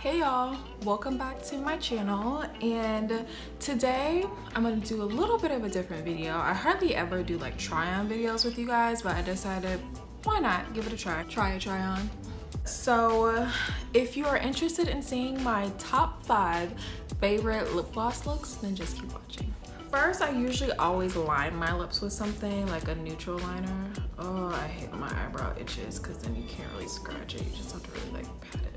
Hey y'all, welcome back to my channel, and today I'm gonna do a little bit of a different video. I hardly ever do like try on videos with you guys, but I decided why not give it a try. Try on. So if you are interested in seeing my top 5 favorite lip gloss looks, then just keep watching. First, I usually always line my lips with something like a neutral liner. Oh, I hate when my eyebrow itches because then you can't really scratch it. You just have to really like pat it.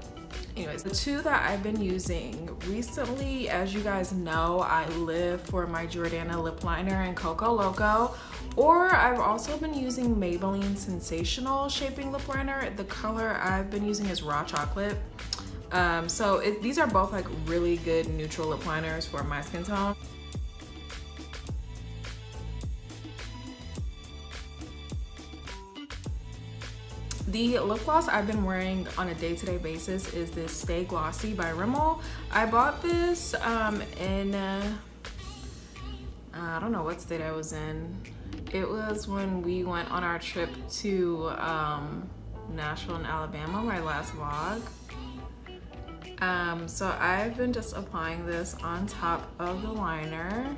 Anyways, the two that I've been using recently, as you guys know, I live for my Jordana lip liner in Coco Loco, or I've also been using Maybelline Sensational Shaping Lip Liner. The color I've been using is Raw Chocolate. These are both like really good neutral lip liners for my skin tone. The lip gloss I've been wearing on a day-to-day basis is this Stay Glossy by Rimmel. I bought this in, I don't know what state I was in. It was when we went on our trip to Nashville and Alabama, my last vlog. So I've been just applying this on top of the liner.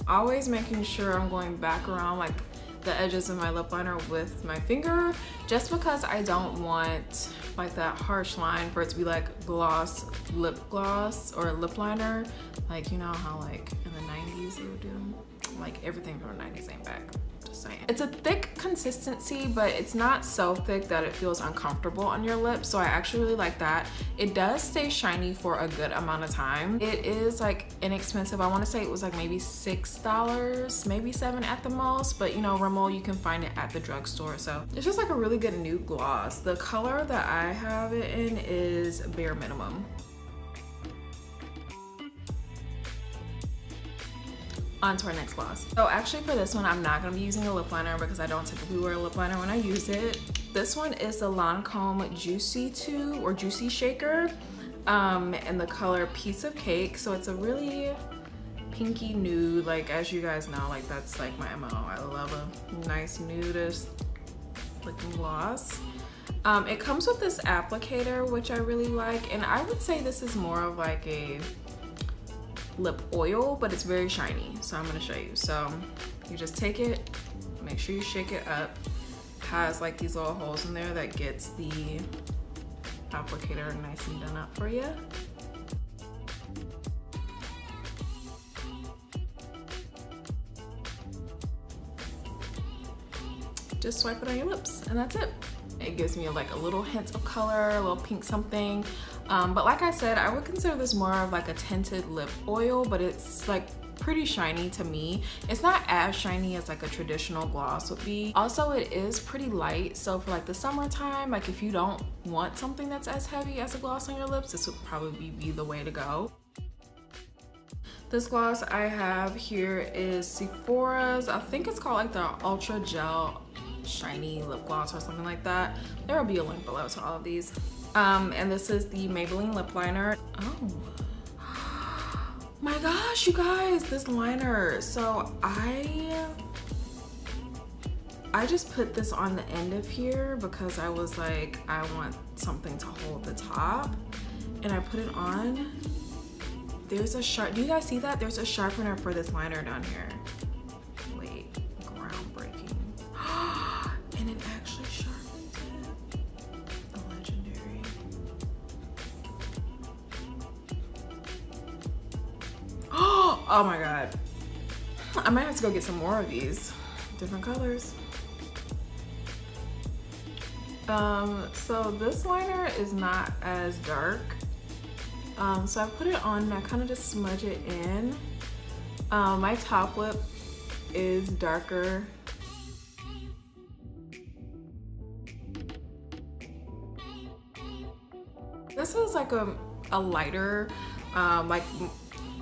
Always making sure I'm going back around like the edges of my lip liner with my finger, just because I don't want like that harsh line for it to be like gloss, lip gloss, or lip liner. Like, you know how like in the 90s they would do them? Like everything from the 90s ain't back. Just saying. It's a thick consistency, but it's not so thick that it feels uncomfortable on your lips, so I actually really like that. It does stay shiny for a good amount of time. It is like inexpensive. I want to say it was like maybe $6, maybe $7 at the most, but you know, Rimmel, you can find it at the drugstore. So it's just like a really good nude gloss. The color that I have it in is Bare Minimum. On to our next gloss. So actually for this one, I'm not gonna be using a lip liner because I don't typically wear a lip liner when I use it. This one is the Lancome Juicy 2 or Juicy Shaker in the color Piece of Cake. So it's a really pinky nude, like as you guys know, like that's like my MO. I love a nice nudist looking gloss. It comes with this applicator, which I really like, and I would say this is more of like a lip oil, but it's very shiny, so I'm gonna show you. So you just take it, make sure you shake it up. It has like these little holes in there that gets the applicator nice and done up for you. Just swipe it on your lips and that's it. It gives me like a little hint of color, a little pink something. But like I said, I would consider this more of like a tinted lip oil, but it's like pretty shiny to me. It's not as shiny as like a traditional gloss would be. Also, it is pretty light, so for like the summertime, like if you don't want something that's as heavy as a gloss on your lips, this would probably be the way to go. This gloss I have here is Sephora's, I think it's called like the Ultra Gel Shiny Lip Gloss or something like that. There will be a link below to all of these. And this is the Maybelline lip liner. Oh my gosh, you guys, this liner. So I just put this on the end of here because I was like, I want something to hold the top, and I put it on. There's a sharp, do you guys see that? There's a sharpener for this liner down here. Wait, groundbreaking. And it actually sharpens it. Legendary. Oh my god. I might have to go get some more of these. Different colors. So this liner is not as dark. So I put it on and I kind of just smudge it in. My top lip is darker. This is like a lighter, like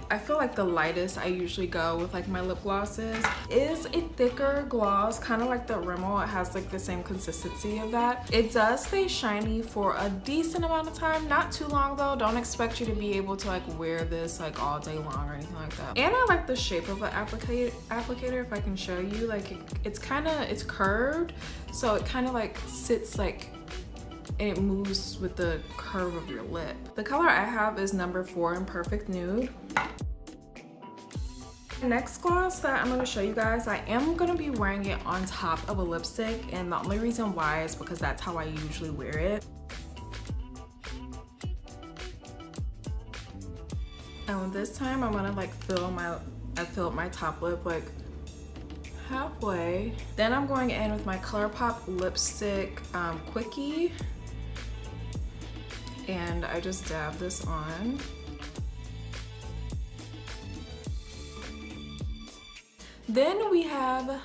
I feel like the lightest I usually go with like my lip glosses is a thicker gloss, kind of like the Rimmel. It has like the same consistency of that. It does stay shiny for a decent amount of time, not too long though. Don't expect you to be able to like wear this like all day long or anything like that. And I like the shape of an applicator, if I can show you. Like it's curved, so it kind of like sits like, and it moves with the curve of your lip. The color I have is number 4 in Perfect Nude. Next gloss that I'm going to show you guys, I am going to be wearing it on top of a lipstick, and the only reason why is because that's how I usually wear it. And this time I'm going to like I filled my top lip like halfway. Then I'm going in with my ColourPop lipstick Quickie, and I just dab this on. Then we have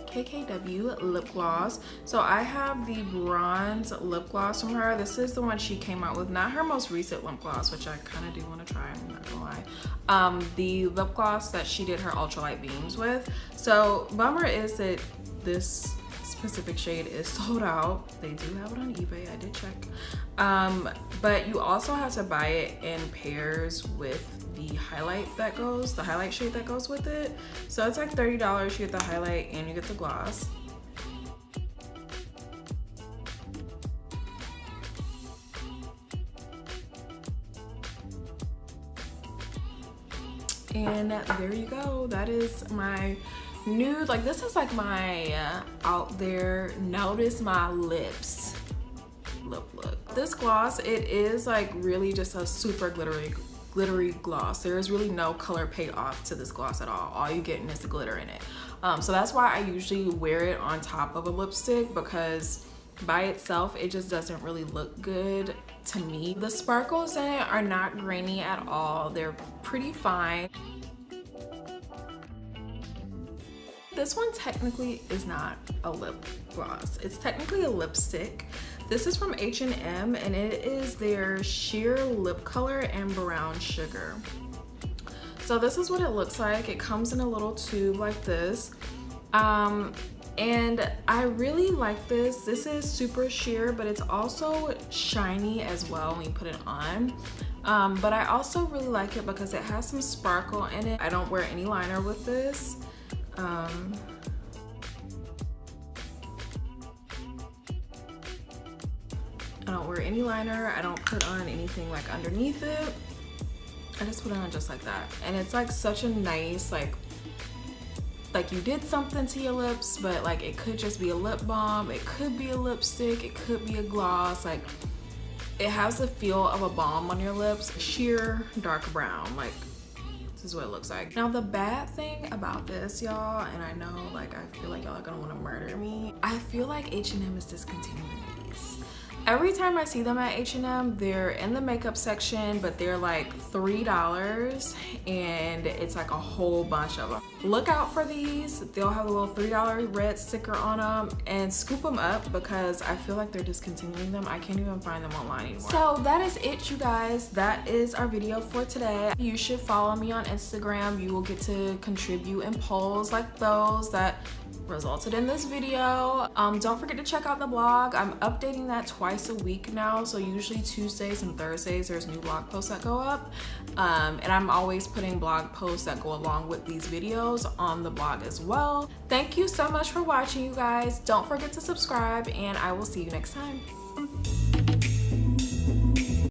KKW lip gloss. So I have the bronze lip gloss from her. This is the one she came out with, not her most recent lip gloss, which I kind of do want to try, I'm not gonna lie. The lip gloss that she did her ultralight beams with. So bummer is that this specific shade is sold out. They do have it on eBay, I did check. But you also have to buy it in pairs with the highlight shade that goes with it. So it's like $30. You get the highlight and you get the gloss. And there you go. That is my nude. Like this is like my out there, notice my lips lip look. This gloss, it is like really just a super glittery gloss. There is really no color payoff to this gloss at all. All you getting is the glitter in it. So that's why I usually wear it on top of a lipstick, because by itself it just doesn't really look good to me. The sparkles in it are not grainy at all. They're pretty fine. This one technically is not a lip gloss. It's technically a lipstick. This is from H&M, and it is their sheer lip color and brown sugar. So this is what it looks like. It comes in a little tube like this. And I really like this. This is super sheer, but it's also shiny as well when you put it on. But I also really like it because it has some sparkle in it. I don't wear any liner with this. I don't wear any liner. I don't put on anything like underneath it. I just put it on just like that. And it's like such a nice, like you did something to your lips, but like it could just be a lip balm, it could be a lipstick, it could be a gloss. Like it has the feel of a balm on your lips. Sheer dark brown. Like this is what it looks like. Now the bad thing about this, y'all, and I know like I feel like y'all are gonna want to murder me, I feel like H&M is discontinuing these. Every time I see them at H&M, they're in the makeup section, but they're like $3, and it's like a whole bunch of them. Look out for these. They'll have a little $3 red sticker on them, and scoop them up because I feel like they're discontinuing them. I can't even find them online anymore. So that is it, you guys. That is our video for today. You should follow me on Instagram. You will get to contribute in polls like those that resulted in this video. Don't forget to check out the blog. I'm updating that twice a week now, so usually Tuesdays and Thursdays there's new blog posts that go up, and I'm always putting blog posts that go along with these videos on the blog as well. Thank you so much for watching, you guys. Don't forget to subscribe, and I will see you next time.